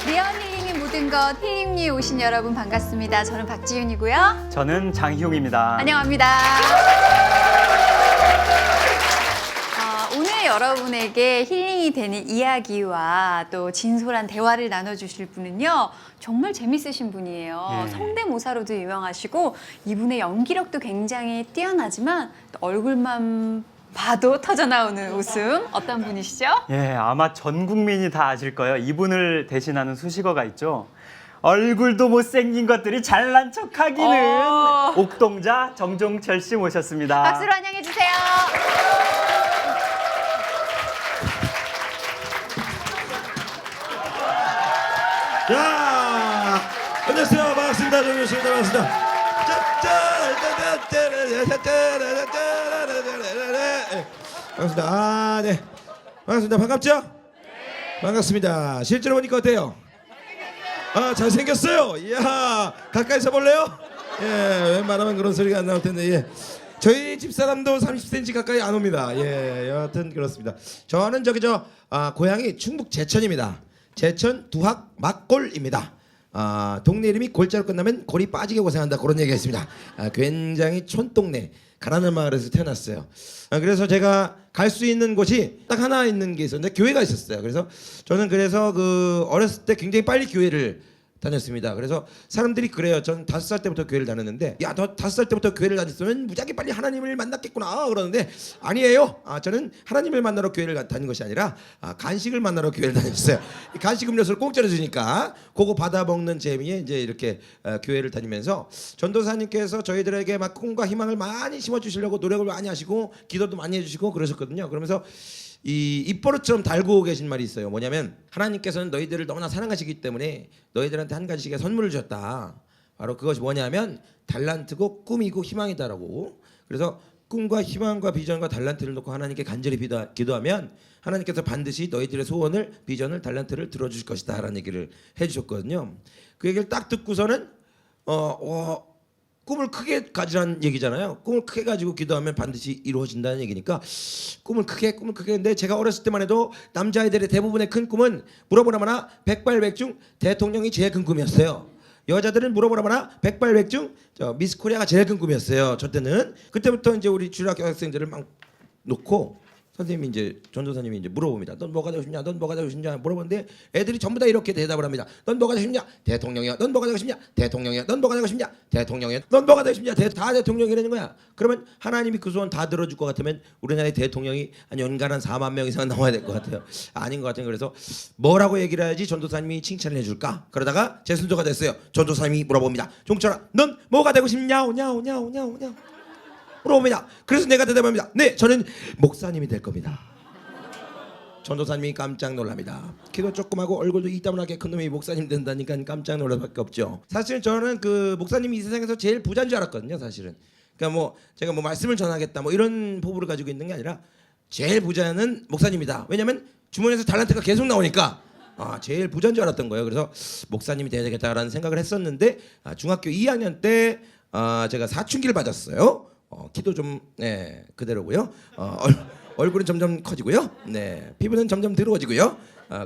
리얼 힐링의 모든 것 힐링리에 오신 여러분 반갑습니다. 저는 박지윤이고요. 저는 장희용입니다. 안녕합니다. 오늘 여러분에게 힐링이 되는 이야기와 또 진솔한 대화를 나눠주실 분은요. 정말 재밌으신 분이에요. 예. 성대모사로도 유명하시고 이분의 연기력도 굉장히 뛰어나지만 또 얼굴만 봐도 터져나오는 웃음. 어떤 분이시죠? 예, 아마 전 국민이 다 아실 거예요. 이분을 대신하는 수식어가 있죠. 얼굴도 못생긴 것들이 잘난 척하기는 옥동자 정종철 씨 모셨습니다. 박수로 환영해 주세요. 자, 안녕하세요. 반갑습니다. 정유씨입니다. 반갑습니다. 반갑습니다. 아, 네. 반갑습니다. 반갑죠? 네. 반갑습니다. 실제로 보니까 어때요? 아, 잘생겼어요. 이야, 가까이서 볼래요? 예, 웬만하면 그런 소리가 안 나올 텐데, 예. 저희 집사람도 30cm 가까이 안 옵니다. 예, 여하튼 그렇습니다. 저는 고향이 충북 제천입니다. 제천 두학 막골입니다. 동네 이름이 골자로 끝나면 골이 빠지게 고생한다 그런 얘기가 있습니다. 굉장히 촌동네 가난한 마을에서 태어났어요. 그래서 제가 갈 수 있는 곳이 딱 하나 있는 게 있었는데 교회가 있었어요. 그래서 저는 어렸을 때 굉장히 빨리 교회를 다녔습니다. 그래서 사람들이 그래요. 전 5살 때부터 교회를 다녔는데, 야, 너 5살 때부터 교회를 다녔으면 무지하게 빨리 하나님을 만났겠구나 그러는데, 아니에요. 저는 하나님을 만나러 교회를 다닌 것이 아니라 간식을 만나러 교회를 다녔어요. 간식 음료수를 공짜로 주니까 그거 받아 먹는 재미에 이제 이렇게 교회를 다니면서 전도사님께서 저희들에게 막 꿈과 희망을 많이 심어 주시려고 노력을 많이 하시고 기도도 많이 해주시고 그러셨거든요. 그러면서 이 입버릇처럼 달고 계신 말이 있어요. 뭐냐면, 하나님께서는 너희들을 너무나 사랑하시기 때문에 너희들한테 한 가지씩의 선물을 주셨다. 바로 그것이 뭐냐면 달란트고 꿈이고 희망이다라고. 그래서 꿈과 희망과 비전과 달란트를 놓고 하나님께 간절히 기도하면 하나님께서 반드시 너희들의 소원을, 비전을, 달란트를 들어주실 것이다 라는 얘기를 해주셨거든요. 그 얘기를 딱 듣고서는 꿈을 크게 가지라는 얘기잖아요. 꿈을 크게 가지고 기도하면 반드시 이루어진다는 얘기니까 꿈을 크게 했는데, 제가 어렸을 때만 해도 남자아이들의 대부분의 큰 꿈은 물어보라마나 백발백중 대통령이 제일 큰 꿈이었어요. 여자들은 물어보라마나 백발백중 미스 코리아가 제일 큰 꿈이었어요. 저 때는. 그때부터 이제 우리 중학교 학생들을 막 놓고 선생님이 이제 전도사님이 이제 물어봅니다. 넌 뭐가 되고 싶냐? 넌 뭐가 되고 싶냐? 물어보는데 애들이 전부 다 이렇게 대답을 합니다. 넌 뭐가 되고 싶냐? 대통령이야. 넌 뭐가 되고 싶냐? 대통령이야. 넌 뭐가 되고 싶냐? 대통령이야. 넌 뭐가 되고 싶냐? 다 대통령이라는 거야. 그러면 하나님이 그 소원 다 들어줄 것 같으면 우리나라의 대통령이 한 연간 4만 명 이상 나와야 될 것 같아요. 아닌 것 같아요. 그래서 뭐라고 얘기를 해야지 전도사님이 칭찬을 해줄까? 그러다가 제 순서가 됐어요. 전도사님이 물어봅니다. 종철아, 넌 뭐가 되고 싶냐? 오냐. 물어봅니다. 그래서 내가 대답합니다. 네, 저는 목사님이 될 겁니다. 전도사님이 깜짝 놀랍니다. 키도 조그마고 얼굴도 이따만하게 큰 놈이 목사님 된다니까 깜짝 놀랄 수밖에 없죠. 사실 저는 그 목사님이 이 세상에서 제일 부자인 줄 알았거든요. 사실은. 그러니까 제가 말씀을 전하겠다 이런 포부를 가지고 있는 게 아니라 제일 부자는 목사님이다. 왜냐면 주머니에서 달란트가 계속 나오니까 제일 부자인 줄 알았던 거예요. 그래서 목사님이 돼야 되겠다라는 생각을 했었는데, 중학교 2학년 때 제가 사춘기를 맞았어요. 키도 좀 그대로고요. 얼굴은 점점 커지고요. 네, 피부는 점점 더러워지고요.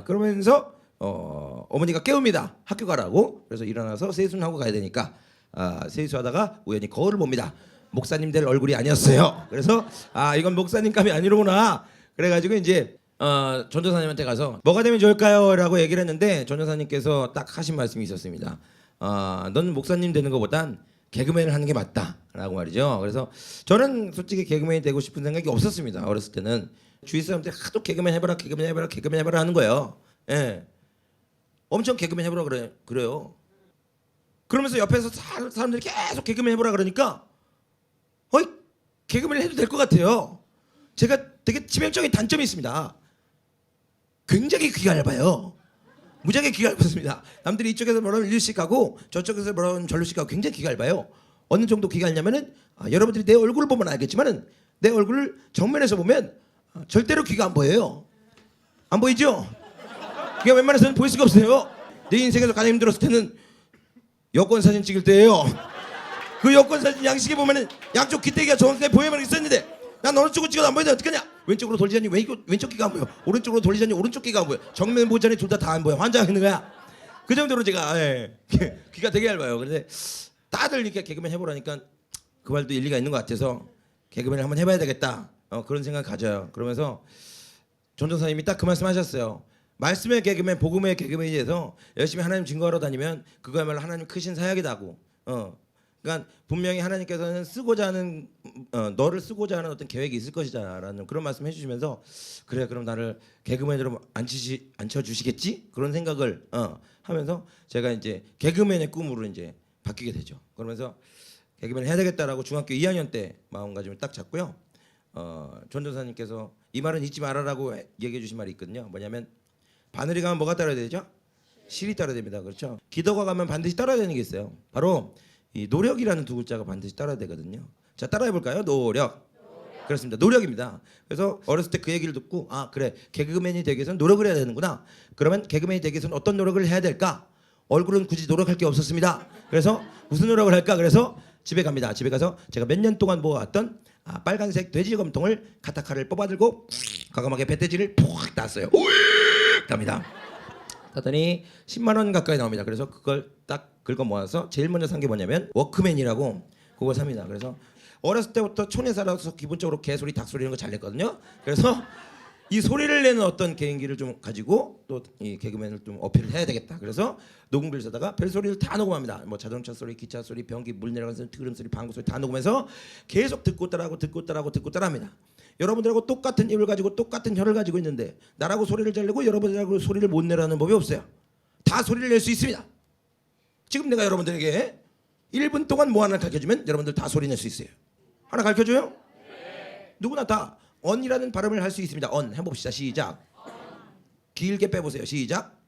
그러면서 어머니가 깨웁니다. 학교 가라고. 그래서 일어나서 세수는 하고 가야 되니까 세수하다가 우연히 거울을 봅니다. 목사님 될 얼굴이 아니었어요. 그래서 이건 목사님감이 아니로구나. 그래가지고 이제 전도사님한테 가서 뭐가 되면 좋을까요? 라고 얘기를 했는데 전도사님께서 딱 하신 말씀이 있었습니다. 넌 목사님 되는 것보단 개그맨을 하는 게 맞다라고 말이죠. 그래서 저는 솔직히 개그맨이 되고 싶은 생각이 없었습니다. 어렸을 때는 주위 사람들이 하도 개그맨 해봐라 하는 거예요. 예, 엄청 개그맨 해보라 그래요. 그러면서 옆에서 사람들이 계속 개그맨 해보라 그러니까 개그맨을 해도 될 것 같아요. 제가 되게 치명적인 단점이 있습니다. 굉장히 귀가 얇아요. 무지하게 귀가 얇았습니다. 남들이 이쪽에서 뭐라면 일씩 가고 저쪽에서 뭐라면 절로씩 가고 굉장히 귀가 얇아요. 어느 정도 귀가 얇냐면은 여러분들이 내 얼굴을 보면 알겠지만은 내 얼굴을 정면에서 보면 절대로 귀가 안 보여요. 안 보이죠? 귀가 웬만해서는 보일 수가 없어요. 내 인생에서 가장 힘들었을 때는 여권 사진 찍을 때예요. 그 여권 사진 양식에 보면은 양쪽 귀때기가 정확하게 보여만 있었는데 난 어느 쪽을 찍어도 안 보이는데 어떡하냐? 왼쪽으로 돌리자니 왼쪽 귀가 안 보여. 오른쪽으로 돌리자니 오른쪽 귀가 안 보여. 정면 보자니 둘 다 안 보여. 환장하는 거야. 그 정도로 제가 귀가 되게 얇아요. 그런데 다들 이렇게 개그맨 해보라니까 그 말도 일리가 있는 것 같아서 개그맨을 한번 해봐야 되겠다. 그런 생각 가져요. 그러면서 전도사님이 딱 그 말씀하셨어요. 말씀의 개그맨, 복음의 개그맨에 대해서 열심히 하나님 증거하러 다니면 그거야말로 하나님 크신 사역이다고. 그러니까 분명히 하나님께서는 쓰고자 하는 너를 쓰고자 하는 어떤 계획이 있을 것이다라는 그런 말씀 해주시면서 그래 그럼 나를 개그맨으로 앉혀주시겠지 그런 생각을 하면서 제가 이제 개그맨의 꿈으로 이제 바뀌게 되죠. 그러면서 개그맨 해야 되겠다라고 중학교 2학년 때 마음가짐을 딱 잡고요. 전도사님께서 이 말은 잊지 말아라고 얘기해 주신 말이 있거든요. 뭐냐면 바늘이 가면 뭐가 따라야 되죠? 실이 따라야 됩니다. 그렇죠? 기도가 가면 반드시 따라야 되는 게 있어요. 바로 이 노력이라는 두 글자가 반드시 따라야 되거든요. 자, 따라해 볼까요? 노력. 그렇습니다. 노력입니다. 그래서 어렸을 때 그 얘기를 듣고 아 그래 개그맨이 되기 위해서는 노력을 해야 되는구나. 그러면 개그맨이 되기 위해서는 어떤 노력을 해야 될까? 얼굴은 굳이 노력할 게 없었습니다. 그래서 무슨 노력을 할까? 그래서 집에 갑니다. 집에 가서 제가 몇 년 동안 모아왔던 빨간색 돼지검통을 카타카를 뽑아들고 과감하게 배돼지를 푹 땄어요. 갑니다. 땄더니 10만 원 가까이 나옵니다. 그래서 그걸 딱 긁어 모아서 제일 먼저 산 게 뭐냐면 워크맨이라고 그걸 삽니다. 그래서 어렸을 때부터 촌에 살아서 기본적으로 개소리, 닭소리 이런 거 잘 냈거든요. 그래서 이 소리를 내는 어떤 개인기를 좀 가지고 또 이 개그맨을 좀 어필을 해야 되겠다. 그래서 녹음기를 사다가 벨소리를 다 녹음합니다. 뭐 자동차 소리, 기차 소리, 변기 물 내려가는 소리, 드럼 소리, 방구 소리 다 녹음해서 계속 듣고 따라합니다. 여러분들하고 똑같은 입을 가지고 똑같은 혀를 가지고 있는데 나라고 소리를 잘 내고 여러분들하고 소리를 못 내라는 법이 없어요. 다 소리를 낼 수 있습니다. 지금 내가 여러분들에게 1분 동안 뭐 하나 가르쳐주면 여러분들 다 소리 낼 수 있어요. 하나 가르쳐줘요? 네. 누구나 다 언이라는 발음을 할 수 있습니다. 언 해봅시다. 시작. 길게 빼보세요. 시작.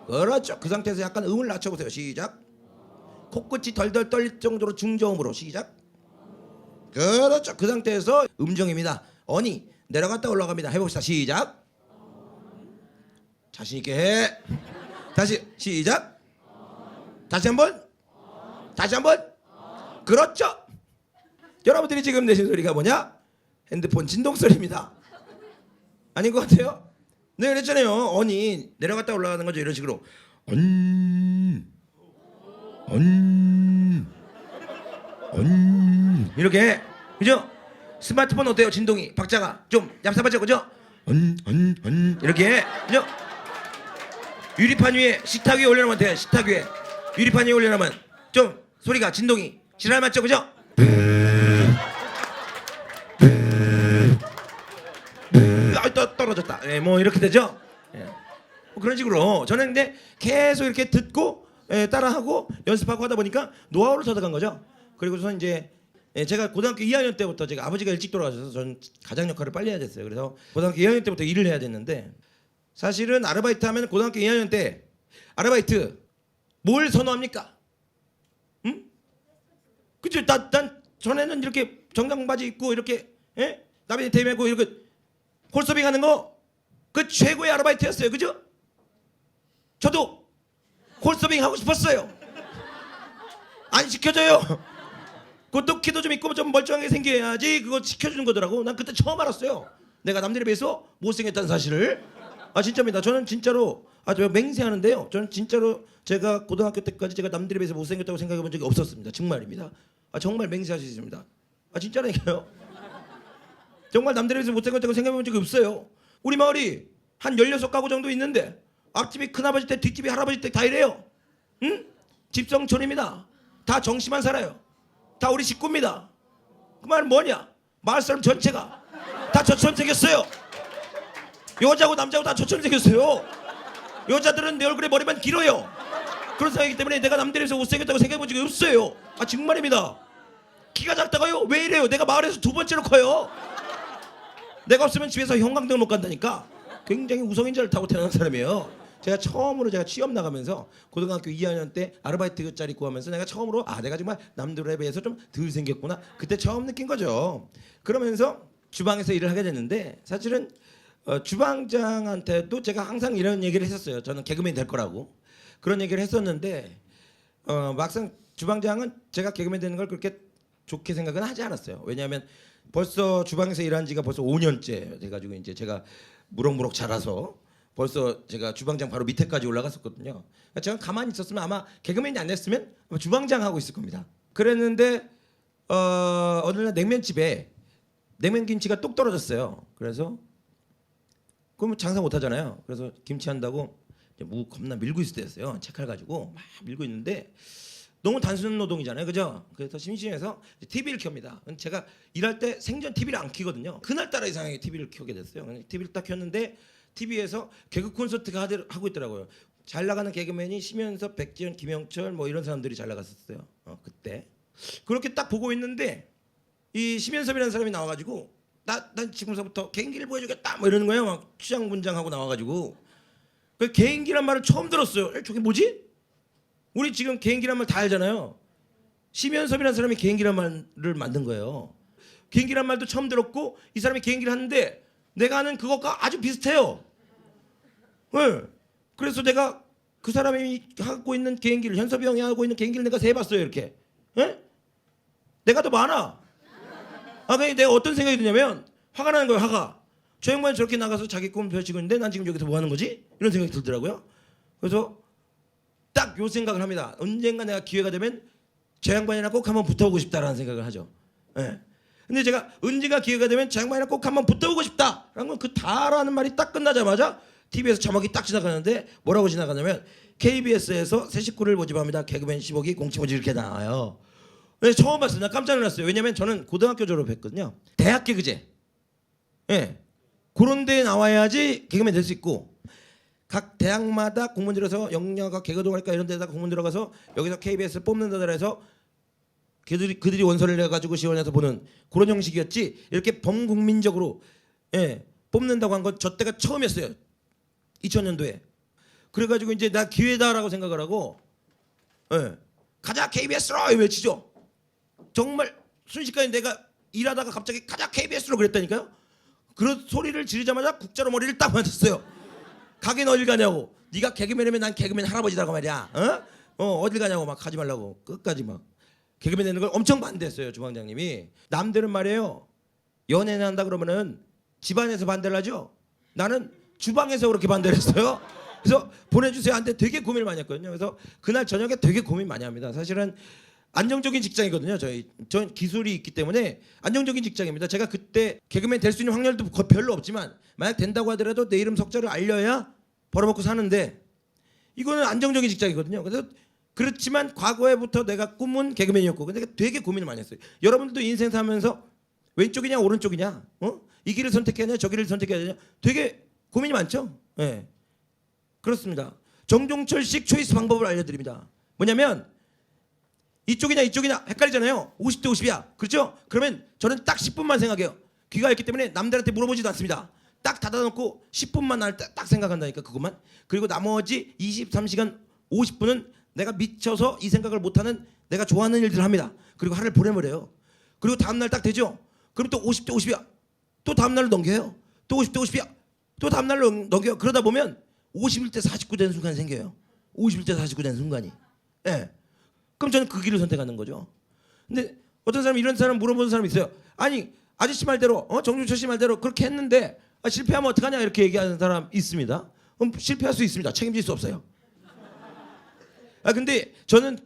그렇죠. 그 상태에서 약간 음을 낮춰보세요. 시작. 코끝이 덜덜 떨릴 정도로 중저음으로 시작. 그렇죠. 그 상태에서 음정입니다. 언이 내려갔다 올라갑니다. 해봅시다. 시작. 자신 있게 해. 다시 시작. 다시 한번. 그렇죠. 여러분들이 지금 내신 소리가 뭐냐? 핸드폰 진동 소리입니다. 아닌 것 같아요? 네, 그랬잖아요. 언이 내려갔다 올라가는 거죠. 이런 식으로 이렇게 그죠? 스마트폰 어때요? 진동이 박자가 좀 얍삽하죠, 그죠? 이렇게 그죠? 유리판 위에 식탁 위에 올려놓으면 돼요. 식탁 위에 유리판 위에 올려놓으면 좀 소리가 진동이 지랄 맞죠, 그죠? 떨어졌다. 뭐 이렇게 되죠. 뭐 그런 식으로 저는 근데 계속 이렇게 듣고 따라하고 연습하고 하다 보니까 노하우를 터득한 거죠. 그리고서 이제 제가 고등학교 2학년 때부터 제가 아버지가 일찍 돌아가셔서 저는 가장 역할을 빨리 해야 됐어요. 그래서 고등학교 2학년 때부터 일을 해야 됐는데 사실은 아르바이트 하면 고등학교 2학년 때 아르바이트 뭘 선호합니까? 응? 그죠? 난 전에는 이렇게 정장 바지 입고 이렇게 나비 대매고 이렇게 홀서빙 하는 거 그 최고의 아르바이트였어요. 그죠? 저도 홀서빙 하고 싶었어요. 안 시켜줘요. 그것도 키도 좀 있고 좀 멀쩡하게 생겨야지 그거 시켜주는 거더라고. 난 그때 처음 알았어요. 내가 남들에 비해서 못생겼다는 사실을. 진짜입니다. 저는 진짜로 저 맹세하는데요. 저는 진짜로 제가 고등학교 때까지 제가 남들에 비해서 못생겼다고 생각해 본 적이 없었습니다. 정말입니다. 정말 맹세할 수 있습니다. 진짜라니까요. 정말 남들에 비해서 못생겼다고 생각해 본 적이 없어요. 우리 마을이 한 16가구 정도 있는데 앞집이 큰아버지 댁, 뒷집이 할아버지 댁 다 이래요. 응? 집성촌입니다. 다 정시만 살아요. 다 우리 식구입니다. 그 말은 뭐냐? 마을 사람 전체가 다 저처럼 생겼어요. 여자고 남자고 다 저처럼 생겼어요. 여자들은 내 얼굴에 머리만 길어요. 그런 생각이기 때문에 내가 남들에 비해서 못생겼다고 생각해 본 적이 없어요. 정말입니다. 키가 작다가요? 왜 이래요? 내가 마을에서 두 번째로 커요. 내가 없으면 집에서 형광등을 못 간다니까. 굉장히 우성인자를 타고 태어난 사람이에요. 제가 처음으로 취업 나가면서 고등학교 2학년 때 아르바이트 자리 구하면서 내가 처음으로 내가 정말 남들에 비해서 좀 덜 생겼구나. 그때 처음 느낀 거죠. 그러면서 주방에서 일을 하게 됐는데 사실은 주방장한테도 제가 항상 이런 얘기를 했었어요. 저는 개그맨이 될 거라고. 그런 얘기를 했었는데 막상 주방장은 제가 개그맨 되는 걸 그렇게 좋게 생각은 하지 않았어요. 왜냐하면 벌써 주방에서 일한 지가 벌써 5년째 돼가지고 이제 제가 무럭무럭 자라서 벌써 제가 주방장 바로 밑에까지 올라갔었거든요. 그러니까 제가 가만히 있었으면 아마 개그맨이 안 됐으면 아마 주방장 하고 있을 겁니다. 그랬는데 어느 날 냉면집에 냉면 김치가 뚝 떨어졌어요. 그래서 그럼 장사 못 하잖아요. 그래서 김치 한다고 이제 무 겁나 밀고 있을 때였어요. 채칼 가지고 막 밀고 있는데 너무 단순 노동이잖아요, 그죠? 그래서 심심해서 TV를 켭니다. 제가 일할 때 생전 TV를 안 켜거든요. 그날따라 이상하게 TV를 켜게 됐어요. TV를 딱 켰는데 TV에서 개그 콘서트가 하고 있더라고요. 잘 나가는 개그맨이 심연섭, 백지연, 김영철 뭐 이런 사람들이 잘 나갔었어요. 그때 그렇게 딱 보고 있는데 이 심연섭이라는 사람이 나와가지고 난 지금서부터 개인기를 보여주겠다 뭐 이러는 거예요. 막 취장분장하고 나와가지고 그 개인기란 말을 처음 들었어요. 저게 뭐지? 우리 지금 개인기란 말 다 알잖아요. 심연섭이라는 사람이 개인기란 말을 만든 거예요. 개인기란 말도 처음 들었고 이 사람이 개인기를 하는데 내가 하는 그것과 아주 비슷해요. 네. 그래서 내가 그 사람이 하고 있는 개인기를 현섭이 형이 하고 있는 개인기를 내가 세봤어요. 이렇게. 네? 내가 더 많아. 그러니까 내가 어떤 생각이 드냐면 화가 나는 거예요. 화가. 저 양반이 저렇게 나가서 자기 꿈을 펼치고 있는데 난 지금 여기서 뭐 하는 거지? 이런 생각이 들더라고요. 그래서 딱 요 생각을 합니다. 언젠가 내가 기회가 되면 저 양반이랑 꼭 한번 붙어보고 싶다라는 생각을 하죠. 예. 근데 제가 언젠가 기회가 되면 저 양반이랑 꼭 한번 붙어보고 싶다라는 건 그 다라는 말이 딱 끝나자마자 TV에서 자막이 딱 지나가는데 뭐라고 지나가냐면 KBS에서 새 식구를 모집합니다. 개그맨 15기 공채모집 이렇게 나와요. 네, 처음 봤어요. 나 깜짝 놀랐어요. 왜냐면 저는 고등학교 졸업했거든요. 대학 개그제. 예. 그런 데에 나와야지 개그맨 될 수 있고 각 대학마다 공문 들어서 영야가 개그동아리과 이런 데다가 공문 들어가서 여기서 KBS 뽑는다더라 해서 그들이 원서를 내가지고 지원해서 보는 그런 형식이었지 이렇게 범국민적으로 뽑는다고 한 건 저 때가 처음이었어요. 2000년도에. 그래가지고 이제 나 기회다라고 생각을 하고 가자 KBS로 외치죠. 정말 순식간에 내가 일하다가 갑자기 가자 KBS로 그랬다니까요. 그런 소리를 지르자마자 국자로 머리를 딱 맞았어요. 가긴 어딜 가냐고. 네가 개그맨이면 난 개그맨 할아버지라고 말이야. 어딜 가냐고 막 가지 말라고. 끝까지 막 개그맨 되는 걸 엄청 반대했어요. 주방장님이. 남들은 말이에요. 연애는 한다 그러면은 집안에서 반대를 하죠. 나는 주방에서 그렇게 반대를 했어요. 그래서 보내주세요 한테 되게 고민을 많이 했거든요. 그래서 그날 저녁에 되게 고민 많이 합니다. 사실은 안정적인 직장이거든요. 전 기술이 있기 때문에 안정적인 직장입니다. 제가 그때 개그맨 될 수 있는 확률도 별로 없지만 만약 된다고 하더라도 내 이름 석자를 알려야 벌어먹고 사는데 이거는 안정적인 직장이거든요. 그래서 그렇지만 과거에부터 내가 꿈은 개그맨이었고 근데 되게 고민을 많이 했어요. 여러분들도 인생 살면서 왼쪽이냐 오른쪽이냐 이 길을 선택해야 되냐 저 길을 선택해야 되냐 되게 고민이 많죠. 네. 그렇습니다. 정종철식 초이스 방법을 알려드립니다. 뭐냐면 이쪽이냐 이쪽이냐 헷갈리잖아요. 50대 50이야. 그렇죠? 그러면 저는 딱 10분만 생각해요. 귀가 있기 때문에 남들한테 물어보지도 않습니다. 딱 닫아놓고 10분만 날 딱 생각한다니까 그것만. 그리고 나머지 23시간 50분은 내가 미쳐서 이 생각을 못하는 내가 좋아하는 일들을 합니다. 그리고 하루를 보내버려요. 그리고 다음날 딱 되죠? 그럼 또 50대 50이야. 또 다음날로 넘겨요. 또 50대 50이야. 또 다음날로 넘겨요. 그러다 보면 51대 49 된 순간이 생겨요. 51대 49 된 순간이. 예. 그럼 저는 그 길을 선택하는 거죠. 근데 어떤 사람 이런 사람 물어보는 사람이 있어요. 아니 아저씨 말대로 정준철 씨 말대로 그렇게 했는데 실패하면 어떡하냐 이렇게 얘기하는 사람 있습니다. 그럼 실패할 수 있습니다. 책임질 수 없어요. 근데 저는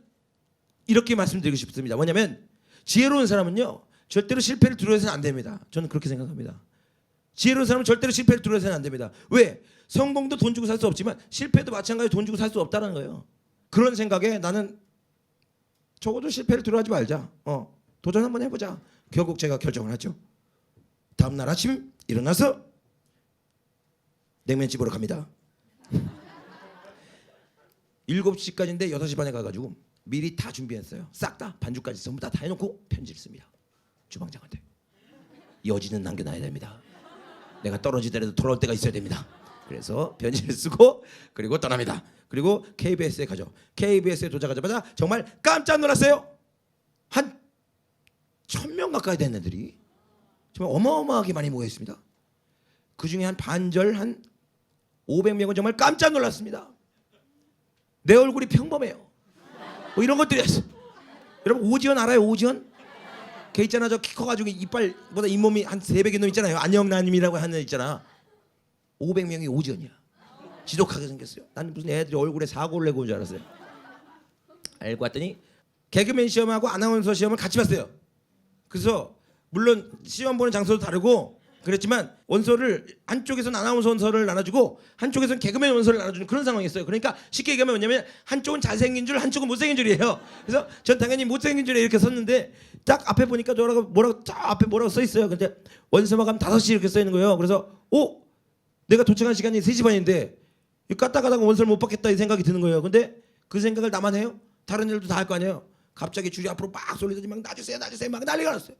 이렇게 말씀드리고 싶습니다. 뭐냐면 지혜로운 사람은요 절대로 실패를 두려워해서는 안 됩니다. 저는 그렇게 생각합니다. 지혜로운 사람은 절대로 실패를 두려워해서는 안 됩니다. 왜? 성공도 돈 주고 살 수 없지만 실패도 마찬가지로 돈 주고 살 수 없다는 거예요. 그런 생각에 나는 적어도 실패를 두려워하지 말자. 도전 한번 해보자. 결국 제가 결정을 하죠. 다음날 아침 일어나서 냉면집으로 갑니다. 7시까지인데 6시 반에 가가지고 미리 다 준비했어요. 싹 다 반죽까지 전부 다 해놓고 편지를 씁니다. 주방장한테. 여지는 남겨놔야 됩니다. 내가 떨어지더라도 돌아올 때가 있어야 됩니다. 그래서 편지를 쓰고 그리고 떠납니다. 그리고 KBS에 가죠. KBS에 도착하자마자 정말 깜짝 놀랐어요. 한 1000명 가까이 된 애들이 정말 어마어마하게 많이 모여 있습니다. 그 중에 한 반절 한 500명은 정말 깜짝 놀랐습니다. 내 얼굴이 평범해요. 뭐 이런 것들이었어. 여러분 오지연 알아요? 오지연? 걔 있잖아 저 키 커가지고 이빨보다 잇몸이 한 3배인 놈 있잖아요. 안녕나님이라고 하는 애 있잖아. 500명이 오지연이야. 지독하게 생겼어요. 난 무슨 애들이 얼굴에 사고를 내고 온 줄 알았어요. 알고 봤더니 개그맨 시험하고 아나운서 시험을 같이 봤어요. 그래서 물론 시험 보는 장소도 다르고 그랬지만 원서를 한쪽에서는 아나운서 원서를 나눠주고 한쪽에서는 개그맨 원서를 나눠주는 그런 상황이었어요. 그러니까 쉽게 얘기하면 뭐냐면 한쪽은 잘생긴 줄 한쪽은 못생긴 줄이에요. 그래서 전 당연히 못생긴 줄에 이렇게 썼는데 딱 앞에 보니까 뭐라고 저 앞에 뭐라고 써 있어요. 근데 원서 마감 5시 이렇게 써 있는 거예요. 그래서 내가 도착한 시간이 3시 반인데 이거 까딱까딱 원서를 못 받겠다 이 생각이 드는 거예요. 근데 그 생각을 나만 해요? 다른 일도 다 할 거 아니에요. 갑자기 줄이 앞으로 막 쏠리더니 막 놔주세요 막 난리가 났어요.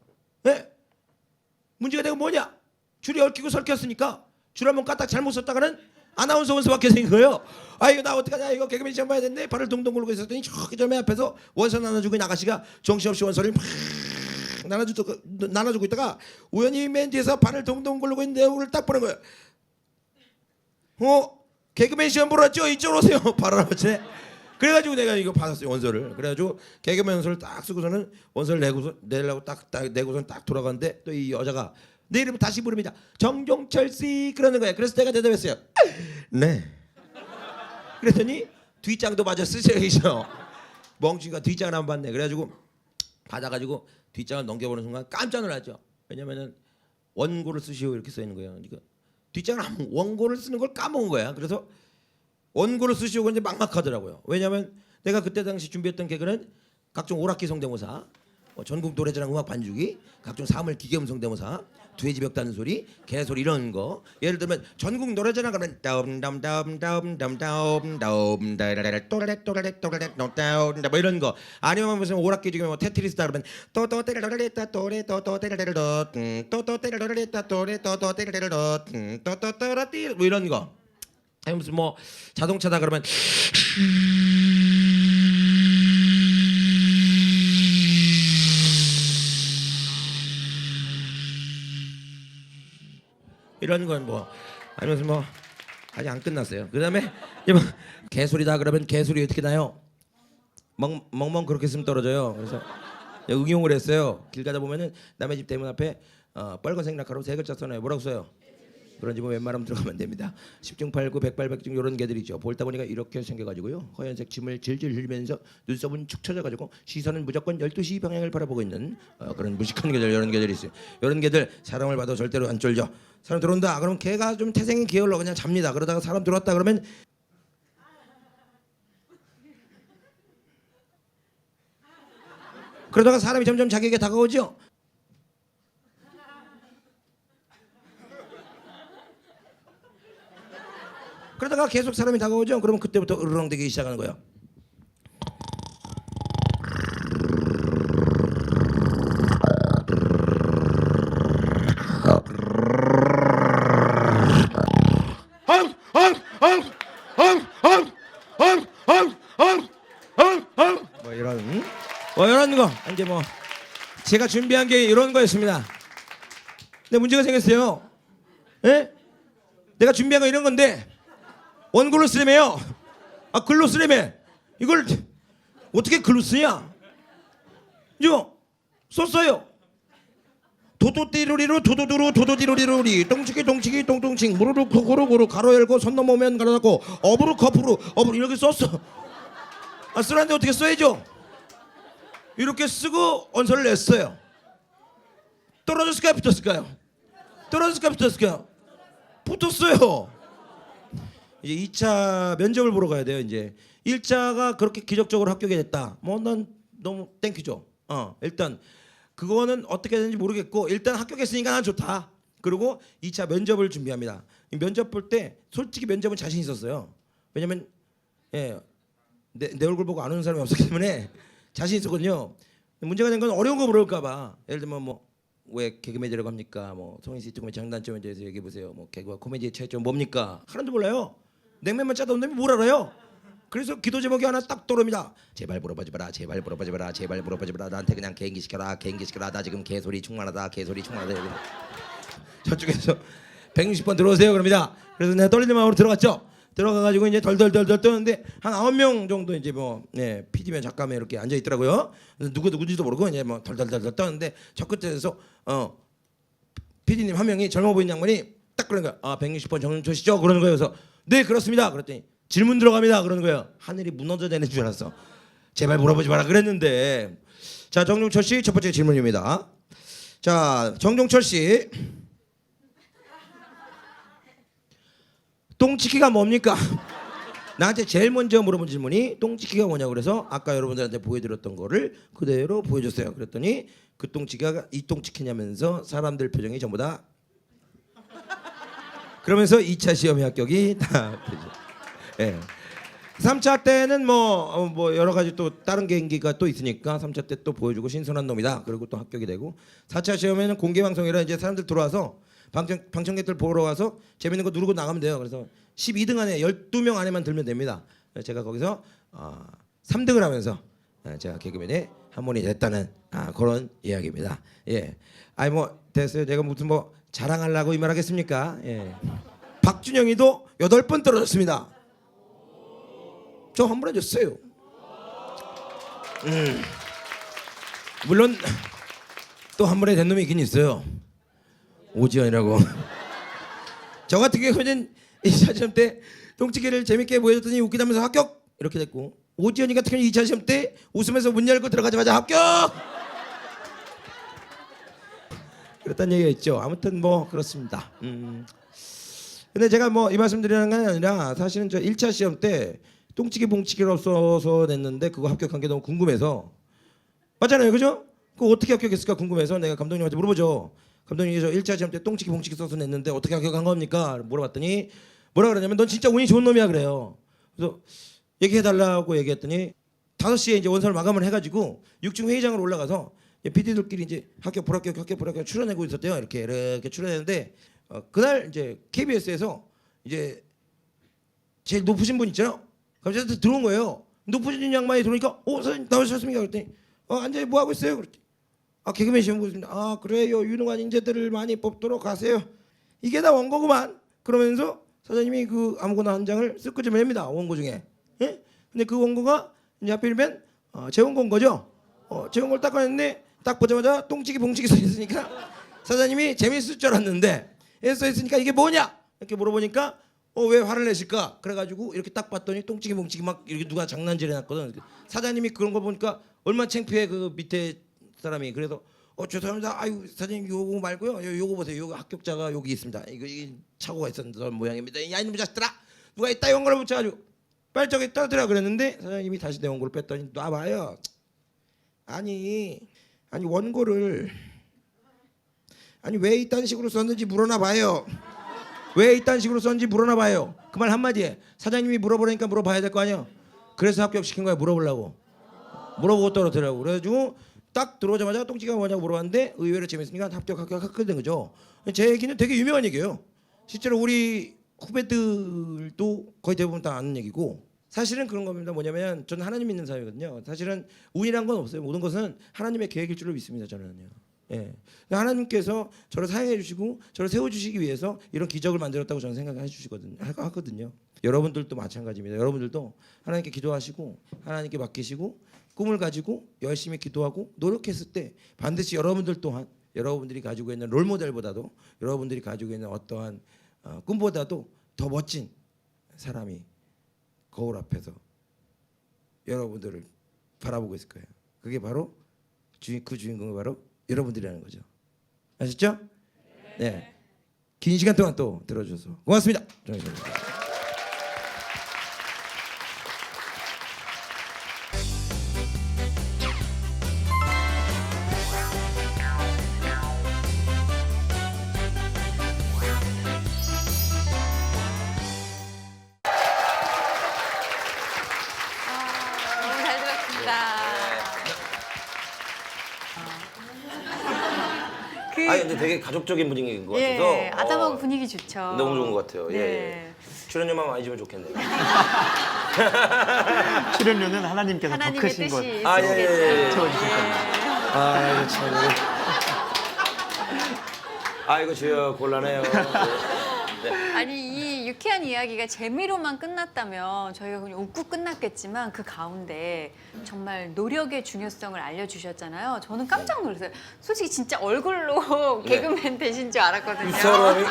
예? 문제가 되고 뭐냐? 줄이 얽히고 설켰으니까 줄 한번 까딱 잘못 썼다가는 아나운서 원서 받게 생긴 거예요. 아 이거 나 어떡하냐 이거 개그맨 시험 봐야 되는데 발을 동동 굴고 있었더니 저기 저 맨 앞에서 원서 나눠주고 있는 아가씨가 정신없이 원서를 막 나눠주고 있다가 우연히 맨 뒤에서 발을 동동 굴고 있는 내 얼굴을 딱 보는 거예요. 개그맨 시험 보러 왔죠? 이쪽으로 오세요. 바로 나왔지. 그래가지고 내가 이거 받았어요 원서를. 그래가지고 개그맨 원서를 딱 쓰고서는 원서를 내려고 딱 내고서는 딱 돌아갔는데 또 이 여자가 내 이름을 다시 부릅니다. 정종철 씨 그러는 거예요. 그래서 내가 대답했어요. 네. 그랬더니 뒷장도 마저 쓰셔야죠. 멍충이가 뒷장을 안 받네. 그래가지고 받아가지고 뒷장을 넘겨보는 순간 깜짝 놀랐죠. 왜냐면은 원고를 쓰시오 이렇게 써 있는 거예요. 그러니까 뒷장을 원고를 쓰는 걸 까먹은 거야. 그래서 원고를 쓰시오 이제 막막하더라고요. 왜냐면 내가 그때 당시 준비했던 개그는 각종 오락기 성대모사, 전국 노래자랑 음악 반주기, 각종 사물 기계음 성대모사, 돼지 벽 다는 소리, 개소리 이런 거. 예를 들면 전국 노래자랑 그러면 뭐 이런 거. 아니면 무슨 오락기 중에 뭐 테트리스다 그러면 또또테레레레따 또레 또또테레레레 또또테레레레따 또레 또또테레레레 또또테레레 뭐 이런 거. 아니 무슨 뭐 자동차다 그러면 이런 건 뭐 아니면 뭐 아직 안 끝났어요. 그다음에 뭐 개소리다 그러면 개소리 어떻게 나요? 멍멍 그렇게 쓰면 떨어져요. 그래서 응용을 했어요. 길 가다 보면은 남의 집 대문 앞에 빨간색 낙하로 3글자 써놔요. 뭐라고 써요? 그런 집은 웬만하면 들어가면 안 됩니다. 10중 8구 108백중 이런 개들이 있죠. 볼다 보니까 이렇게 생겨가지고요. 허연색 침을 질질 흘리면서 눈썹은 축 처져가지고 시선은 무조건 12시 방향을 바라보고 있는 그런 무식한 개들 이런 개들이 있어요. 이런 개들 사람을 봐도 절대로 안 쫄죠. 사람 들어온다 그러면 걔가 좀 태생이 게을러 그냥 잡니다. 그러다가 사람 들어왔다 그러면 그러다가 사람이 점점 자기에게 다가오죠. 그러다가 계속 사람이 다가오죠. 그러면 그때부터 으르렁대기 시작하는 거예요. 뭐 이런 거 이제 뭐 제가 준비한 게 이런 거였습니다. 근데 문제가 생겼어요. 예? 내가 준비한 거 이런 건데 원고를 쓰려며요. 글로 쓰려며. 이걸 어떻게 글로 쓰냐? 이거 썼어요. 도도띠로리로 도도도로 도도디로리로리 똥치기 똥치기 똥똥칭 무르르 고고르고르 가로 열고 선 넘으면 가로 닫고 어부르 커프루 어부르 이렇게 썼어. 쓰라는데 어떻게 써야죠? 이렇게 쓰고 원서를 냈어요. 떨어졌을까요? 붙었을까요? 떨어졌을까요? 붙었을까요? 붙었어요. 이제 2차 면접을 보러 가야 돼요. 이제 1차가 그렇게 기적적으로 합격이 됐다. 뭐 난 너무 땡큐죠. 일단 그거는 어떻게 되는지 모르겠고 일단 합격했으니까 난 좋다. 그리고 2차 면접을 준비합니다. 면접 볼 때 솔직히 면접은 자신 있었어요. 왜냐면 내 얼굴 보고 아는 사람이 없었기 때문에 자신 있었거든요. 문제가 된 건 어려운 거 물어볼까 봐. 예를 들면 뭐 왜 개그맨이라고 합니까? 뭐 성인 씨 조금의 장단점에 대해서 얘기해 보세요. 뭐 개그와 코미디의 차이점 뭡니까? 하나도 몰라요. 냉면만 짜다 놈이 뭘 알아요? 그래서 기도 제목이 하나 딱 떠오릅니다. 제발 물어보지 마라. 제발 물어보지 마라. 제발 물어보지 마라. 나한테 그냥 개인기 시켜라. 개인기 시켜라. 나 지금 개소리 충만하다. 개소리 충만하다. 저쪽에서 160번 들어오세요. 그럽니다. 그래서 내가 떨리는 마음으로 들어갔죠. 들어가가지고 이제 덜덜덜덜 떠는데 한 9명 정도 이제 뭐 PD면 작가면 이렇게 앉아 있더라고요. 누구인지도 모르고 이제 뭐 덜덜덜덜 떠는데 저 끝에서 PD님 한 명이 젊어 보이는 양반이 딱 그런 거야. 160번 정윤철 씨죠? 그러는 거예요. 그래서 네 그렇습니다. 그랬더니 질문 들어갑니다. 그러는 거예요. 하늘이 무너져 내는 줄 알았어. 제발 물어보지 마라 그랬는데. 자 정종철 씨 첫 번째 질문입니다. 자 정종철 씨 똥치키가 뭡니까? 나한테 제일 먼저 물어본 질문이 똥치키가 뭐냐고 그래서 아까 여러분들한테 보여드렸던 거를 그대로 보여줬어요. 그랬더니 그 똥치키가 이 똥치키냐면서 사람들 표정이 전부 다 그러면서 2차 시험의 합격이 다 되죠. 예. 3차 때는 뭐 여러 가지 또 다른 개인기가 또 있으니까 3차 때 또 보여주고 신선한 놈이다. 그리고 또 합격이 되고 4차 시험에는 공개 방송이라 이제 사람들 들어와서 방청객들 보러 와서 재밌는 거 누르고 나가면 돼요. 그래서 12등 안에 12명 안에만 들면 됩니다. 제가 거기서 3등을 하면서 제가 개그맨의 한 분이 됐다는 그런 이야기입니다. 예. 아니 뭐 됐어요. 제가 무슨 뭐 자랑하려고 이 말 하겠습니까? 예. 박준영이도 8번 떨어졌습니다. 저 한 번 해줬어요. 물론 또 한 번에 된 놈이 있긴 있어요. 오지연이라고. 저 같은 경우는 2차 시험 때 똥치기를 재밌게 보여줬더니 웃기다면서 합격 이렇게 됐고 오지연이 같은 경우는 2차 시험 때 웃으면서 문 열고 들어가자마자 합격. 그랬다는 얘기가 있죠. 아무튼 뭐 그렇습니다. 근데 제가 뭐 이 말씀 드리는 건 아니라 사실은 저 1차 시험 때 똥치기 봉치기로 써서 냈는데 그거 합격한 게 너무 궁금해서 맞잖아요. 그죠? 그거 어떻게 합격했을까 궁금해서 내가 감독님한테 물어보죠. 감독님이 저 1차 시험 때 똥치기 봉치기 써서 냈는데 어떻게 합격한 겁니까? 물어봤더니 뭐라 그러냐면 넌 진짜 운이 좋은 놈이야 그래요. 그래서 얘기해달라고 얘기했더니 5시에 이제 원서를 마감을 해가지고 6중 회의장으로 올라가서 PD들끼리 이제 합격 불합격 출연하고 있었대요. 이렇게 출연했는데 그날 이제 KBS에서 이제 제일 높으신 분 있잖아요. 갑자기 들어온 거예요. 높으신 양반이 들어오니까 선생님 나오셨습니까? 그랬더니 앉아 뭐 하고 있어요? 그랬더니 개그맨 시험 보고 있습니다. 그래요. 유능한 인재들을 많이 뽑도록 하세요. 이게 다 원고구만. 그러면서 사장님이 그 아무거나 한 장을 쓱 끄집어냅니다. 원고 중에. 예? 근데 그 원고가 이제 하필이면 제 원고인 거죠. 제 원고를 딱 꺼냈는데 딱 보자마자 똥치기 봉치기 써 있으니까 사장님이 재밌을 줄 알았는데 써 있으니까 이게 뭐냐? 이렇게 물어보니까 왜 화를 내실까? 그래가지고 이렇게 딱 봤더니 똥치기 봉치기 막 이렇게 누가 장난질 해놨거든. 사장님이 그런 거 보니까 얼마나 창피해 그 밑에 사람이. 그래서 죄송합니다. 아유 사장님 요거 말고요. 요거 보세요. 요거 합격자가 여기 있습니다. 이거 착오가 있었던 모양입니다. 야 이놈의 자식들아 누가 이따 원고를 붙여가지고 빨리 저기 떠들어 그랬는데 사장님이 다시 내 원고를 뺐더니 놔봐요. 아니 원고를 왜 이딴 식으로 썼는지 물어나 봐요. 왜 이딴 식으로 썼는지 물어나 봐요. 그 말 한마디에 사장님이 물어보라니까 물어봐야 될 거 아니야. 그래서 합격시킨 거야. 물어보려고. 물어보고 떨어뜨리라고. 그래가지고 딱 들어오자마자 똥치기가 뭐냐고 물어봤는데 의외로 재밌으니까 합격된 거죠. 제 얘기는 되게 유명한 얘기예요. 실제로 우리 후배들도 거의 대부분 다 아는 얘기고 사실은 그런 겁니다. 뭐냐면 저는 하나님 믿는 사람이거든요. 사실은 운이란 건 없어요. 모든 것은 하나님의 계획일 줄로 믿습니다. 저는요. 예. 하나님께서 저를 사용해 주시고 저를 세워 주시기 위해서 이런 기적을 만들었다고 저는 생각해 주시거든요. 여러분들도 마찬가지입니다. 여러분들도 하나님께 기도하시고 하나님께 맡기시고 꿈을 가지고 열심히 기도하고 노력했을 때 반드시 여러분들 또한 여러분들이 가지고 있는 롤모델보다도 여러분들이 가지고 있는 어떠한 꿈보다도 더 멋진 사람이 거울 앞에서 여러분들을 바라보고 있을 거예요. 그게 바로 그 주인공이 바로 여러분들이라는 거죠. 아셨죠? 네. 긴 시간 동안 또 들어주셔서 고맙습니다. 너무 잘 들었습니다. 근데 되게 가족적인 분위기인 것 같아서 예, 아담하고 분위기 좋죠. 너무 좋은 것 같아요. 네. 예. 출연료만 많이 주면 좋겠네요. 출연료는 하나님께서 더 하나님의 크신 것 뜻이 예. 채워주실 겁니다. 이거 참. 이거 주여 곤란해요. 아니 이 유쾌한 이야기가 재미로만 끝났다면 저희가 그냥 웃고 끝났겠지만 그 가운데 정말 노력의 중요성을 알려주셨잖아요. 저는 깜짝 놀랐어요. 솔직히 진짜 얼굴로 개그맨 되신 줄 알았거든요. 이 사람이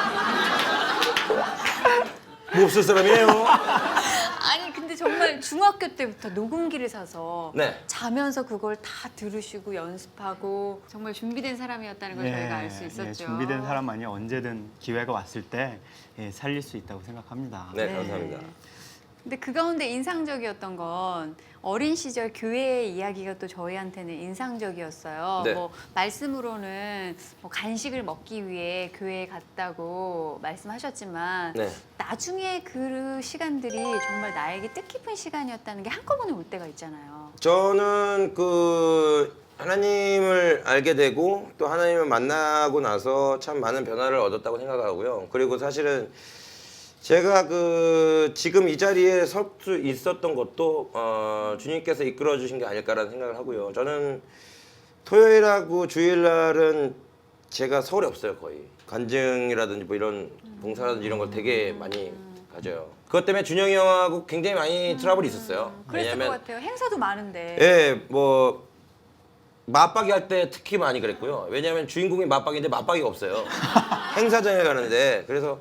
뭐 없을 사람이에요. 아니 근데 정말 중학교 때부터 녹음기를 사서 네. 자면서 그걸 다 들으시고 연습하고 정말 준비된 사람이었다는 걸 저희가 알 수 있었죠. 준비된 사람만이 언제든 기회가 왔을 때 살릴 수 있다고 생각합니다. 네, 감사합니다. 근데 그 가운데 인상적이었던 건 어린 시절 교회의 이야기가 또 저희한테는 인상적이었어요. 네. 뭐 말씀으로는 뭐 간식을 먹기 위해 교회에 갔다고 말씀하셨지만 네. 나중에 그 시간들이 정말 나에게 뜻깊은 시간이었다는 게 한꺼번에 올 때가 있잖아요. 저는 그 하나님을 알게 되고 또 하나님을 만나고 나서 참 많은 변화를 얻었다고 생각하고요. 그리고 사실은 제가 그 지금 이 자리에 설 수 있었던 것도 주님께서 이끌어 주신 게 아닐까라는 생각을 하고요. 저는 토요일하고 주일날은 제가 서울에 없어요, 거의. 간증이라든지 뭐 이런 봉사라든지 이런 걸 되게 많이 가져요. 그것 때문에 준영이 형하고 굉장히 많이 트러블이 있었어요. 그랬을 것 같아요. 행사도 많은데. 예, 뭐 맞박이 할 때 특히 많이 그랬고요. 왜냐하면 주인공이 맞박인데 맞박이가 없어요. 행사장에 가는데 그래서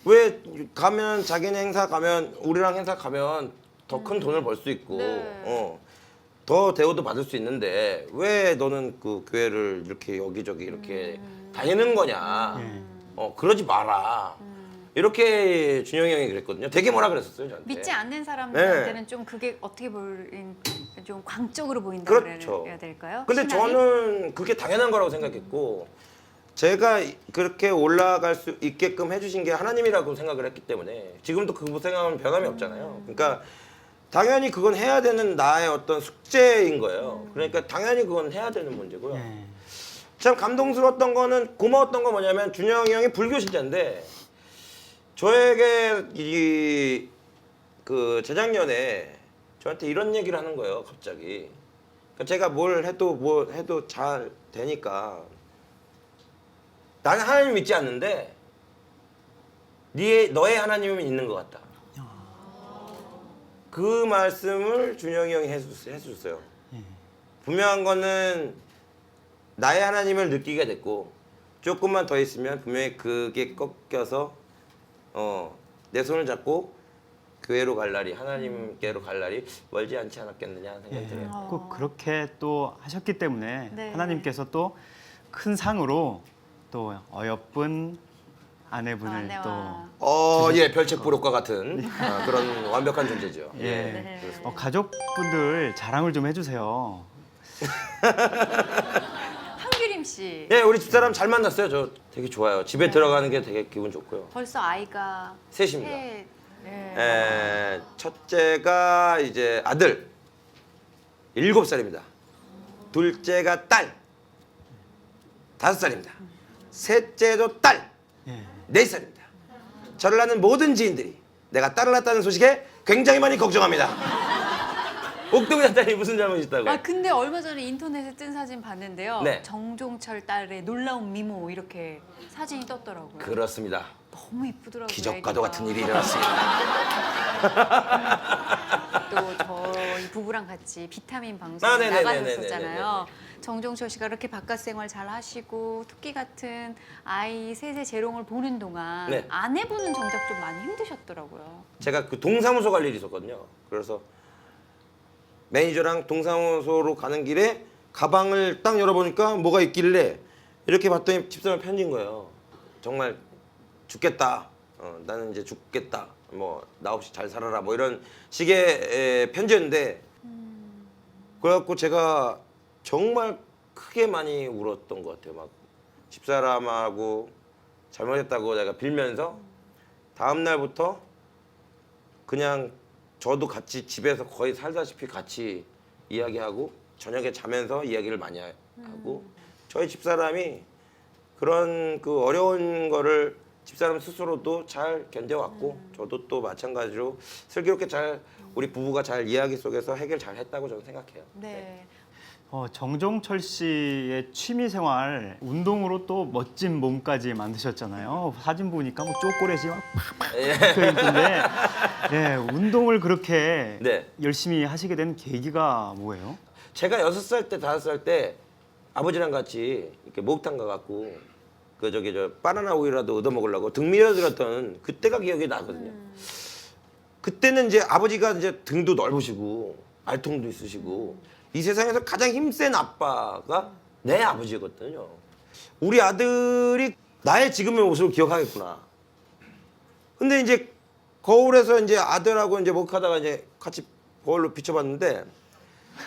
왜 가면 자기네 행사 가면 우리랑 행사 가면 더 큰 돈을 벌 수 있고 네. 더 대우도 받을 수 있는데 왜 너는 그 교회를 이렇게 여기저기 이렇게 다니는 거냐? 그러지 마라. 이렇게 준영이 형이 그랬거든요. 되게 뭐라 그랬었어요, 저한테. 믿지 않는 사람들한테는 네. 좀 그게 어떻게 보면 좀 광적으로 보인다 그렇죠. 그래야 될까요? 근데 신앙이? 저는 그게 당연한 거라고 생각했고 제가 그렇게 올라갈 수 있게끔 해주신 게 하나님이라고 생각을 했기 때문에 지금도 그 생각은 변함이 없잖아요. 그러니까 당연히 그건 해야 되는 나의 어떤 숙제인 거예요. 그러니까 당연히 그건 해야 되는 문제고요. 참 감동스러웠던 거는 고마웠던 건 뭐냐면 준영이 형이 불교 신자인데 저에게 이 그 재작년에 저한테 이런 얘기를 하는 거예요, 갑자기. 그러니까 제가 뭘 해도 잘 되니까 나는 하나님 믿지 않는데 너의 하나님은 있는 것 같다. 그 말씀을 준영이 형이 해주셨어요. 분명한 거는 나의 하나님을 느끼게 됐고 조금만 더 있으면 분명히 그게 꺾여서 내 손을 잡고 교회로 갈 날이 하나님께로 갈 날이 멀지 않지 않았겠느냐 하는 생각이 들어요. 꼭 그렇게 또 하셨기 때문에 네. 하나님께서 또 큰 상으로 또 어여쁜 아내분을 아내와. 예, 별책부록과 같은 그런 완벽한 존재죠. 예. 네. 가족분들 자랑을 좀 해주세요. 한규림 씨 예, 우리 집사람 잘 만났어요. 저 되게 좋아요. 집에 들어가는 게 되게 기분 좋고요. 벌써 아이가 셋입니다. 셋. 네. 첫째가 이제 아들 7살입니다. 둘째가 딸 5살입니다. 셋째도 딸 예. 4살입니다. 저를 아는 모든 지인들이 내가 딸을 낳았다는 소식에 굉장히 많이 걱정합니다. 옥동자 딸이 무슨 잘못이 있다고? 아 근데 얼마 전에 인터넷에 뜬 사진 봤는데요. 네. 정종철 딸의 놀라운 미모 이렇게 사진이 떴더라고요. 그렇습니다. 너무 이쁘더라고요. 기적과도 애기가. 같은 일이 일어났습니다. 또 저희 부부랑 같이 비타민 방송 네네네네네네네. 나가셨었잖아요. 정종철 씨가 이렇게 바깥 생활 잘 하시고 토끼 같은 아이 셋의 재롱을 보는 동안 네. 아내분은 정작 좀 많이 힘드셨더라고요. 제가 그 동사무소 갈 일이 있었거든요. 그래서 매니저랑 동사무소로 가는 길에 가방을 딱 열어보니까 뭐가 있길래 이렇게 봤더니 집사람 편지인 거예요. 정말 죽겠다. 나는 이제 죽겠다. 뭐 나 없이 잘 살아라. 뭐 이런 식의 편지였는데 그래갖고 제가 정말 크게 많이 울었던 것 같아요. 막 집사람하고 잘못했다고 내가 빌면서 다음 날부터 그냥 저도 같이 집에서 거의 살다시피 같이 이야기하고 저녁에 자면서 이야기를 많이 하고 저희 집사람이 그런 그 어려운 거를 집사람 스스로도 잘 견뎌왔고 저도 또 마찬가지로 슬기롭게 잘 우리 부부가 잘 이야기 속에서 해결 잘 했다고 저는 생각해요. 네. 정종철 씨의 취미 생활 운동으로 또 멋진 몸까지 만드셨잖아요. 사진 보니까 뭐 쪼꼬렛이 막 팍팍 있던데 운동을 그렇게 네. 열심히 하시게 된 계기가 뭐예요? 제가 6살 때 5살 때 아버지랑 같이 이렇게 목욕탕 가갖고 그 저기 저 바나나 우유라도 얻어 먹으려고 등 밀어드렸던 그때가 기억이 나거든요. 그때는 이제 아버지가 이제 등도 넓으시고 알통도 있으시고 이 세상에서 가장 힘센 아빠가 내 아버지였거든요. 우리 아들이 나의 지금의 모습을 기억하겠구나. 근데 이제 거울에서 이제 아들하고 이제 목하다가 이제 같이 거울로 비춰봤는데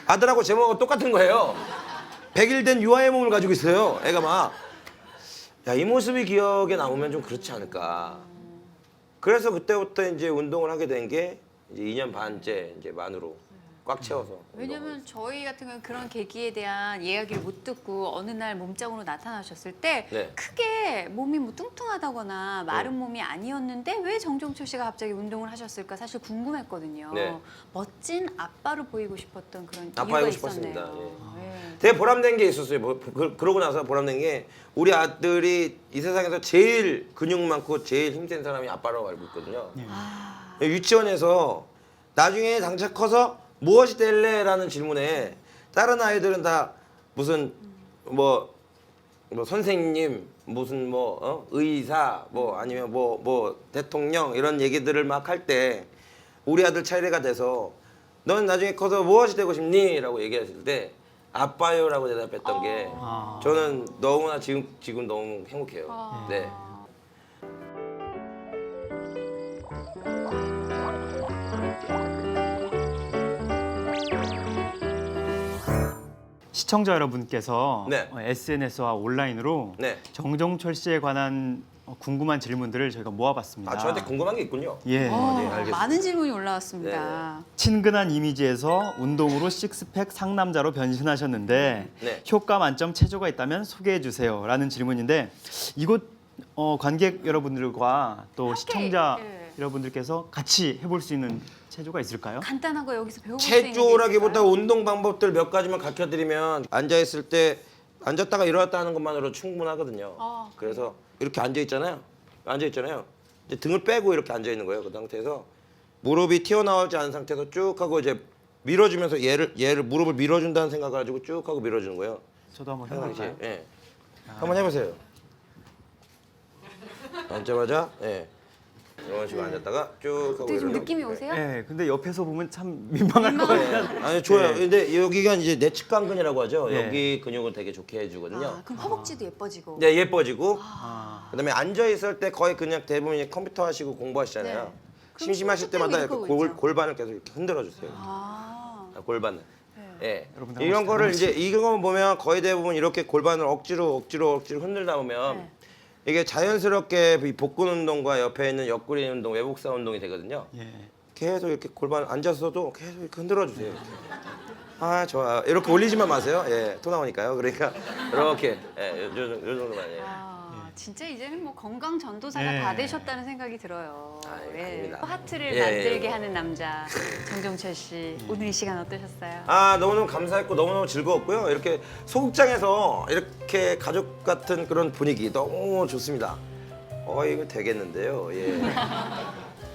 아들하고 제 몸하고 똑같은 거예요. 100일 된 유아의 몸을 가지고 있어요. 애가 막. 야, 이 모습이 기억에 남으면 좀 그렇지 않을까. 그래서 그때부터 이제 운동을 하게 된 게 이제 2년 반째 이제 만으로 꽉 채워서. 왜냐면 저희 같은 경우는 그런 계기에 대한 이야기를 못 듣고 어느 날 몸짱으로 나타나셨을 때 네. 크게 몸이 뭐 뚱뚱하다거나 마른 몸이 아니었는데 왜 정종철 씨가 갑자기 운동을 하셨을까 사실 궁금했거든요. 네. 멋진 아빠로 보이고 싶었던 그런 아빠이고 이유가 싶었습니다. 있었네요. 예. 되게 보람된 게 있었어요. 그러고 나서 보람된 게 우리 아들이 이 세상에서 제일 근육 많고 제일 힘센 사람이 아빠라고 알고 있거든요. 유치원에서 나중에 당장 커서 무엇이 될래라는 질문에 다른 아이들은 다 무슨 뭐 선생님 무슨 의사 아니면 뭐 대통령 이런 얘기들을 막 할 때 우리 아들 차례가 돼서 넌 나중에 커서 무엇이 되고 싶니? 라고 얘기했을 때 아빠요라고 대답했던 게 저는 너무나 지금 너무 행복해요. 네. 시청자 여러분께서 네. SNS와 온라인으로 네. 정종철 씨에 관한 궁금한 질문들을 저희가 모아봤습니다. 아 저한테 궁금한 게 있군요. 예. 네, 알겠습니다. 많은 질문이 올라왔습니다. 친근한 이미지에서 운동으로 식스팩 상남자로 변신하셨는데 네. 효과 만점 체조가 있다면 소개해 주세요라는 질문인데 이곳 관객 여러분들과 또 시청자 예. 여러분들께서 같이 해볼 수 있는 체조가 있을까요? 간단한 거 여기서 배워볼 수 있는 게 체조라기보다 있을까요? 운동 방법들 몇 가지만 가르쳐드리면 앉아있을 때 앉았다가 일어났다 하는 것만으로 충분하거든요. 아, 그래서 이렇게 앉아있잖아요. 이제 등을 빼고 이렇게 앉아있는 거예요. 그 상태에서 무릎이 튀어나오지 않은 상태에서 쭉 하고 이제 밀어주면서 얘를 무릎을 밀어준다는 생각을 가지고 쭉 하고 밀어주는 거예요. 저도 한번 평상시에. 해볼까요? 예. 한번 해보세요. 앉자마자 이런 식으로 앉았다가 쭉 하고 어떻게 좀 이러고. 느낌이 오세요? 네, 근데 옆에서 보면 참 민망할 것 네. 같아요. 아니 좋아요. 네. 근데 여기가 이제 내측강근이라고 하죠. 네. 여기 근육을 되게 좋게 해주거든요. 아, 그럼 허벅지도 예뻐지고. 네, 예뻐지고. 아, 그다음에 앉아 있을 때 거의 그냥 대부분 이제 컴퓨터 하시고 공부하시잖아요. 네. 그럼 심심하실 손톱 때마다 이렇게 이렇게 하고 있죠. 골반을 계속 이렇게 흔들어 주세요. 아, 골반을. 예. 여러분들 이런 한번 거를 이제 이거 보면 거의 대부분 이렇게 골반을 억지로 흔들다 보면 네. 이게 자연스럽게 이 복근 운동과 옆에 있는 옆구리 운동, 외복사 운동이 되거든요. 예. 계속 이렇게 골반 앉아서도 계속 이렇게 흔들어 주세요. 이렇게. 아 좋아. 이렇게 올리지만 마세요. 예, 토 나오니까요. 그러니까 이렇게 요 정도만 예. 진짜 이제는 뭐 건강 전도사가 네. 다 되셨다는 생각이 들어요. 아이, 아닙니다. 하트를 예, 만들게 예. 하는 남자 정종철 씨. 오늘 이 시간 어떠셨어요? 아 너무너무 감사했고 너무너무 즐거웠고요. 이렇게 소극장에서 이렇게 가족 같은 그런 분위기 너무 좋습니다. 이거 되겠는데요. 예,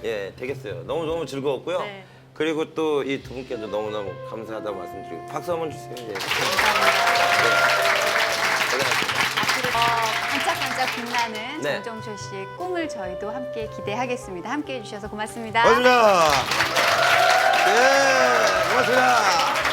예 되겠어요. 너무너무 즐거웠고요. 네. 그리고 또 이 두 분께도 너무너무 감사하다고 말씀드리고 박수 한번 주세요. 예. 앞으로 반짝반짝 빛나는 네. 정종철 씨의 꿈을 저희도 함께 기대하겠습니다. 함께 해주셔서 고맙습니다. 고맙습니다. 예, 고맙습니다.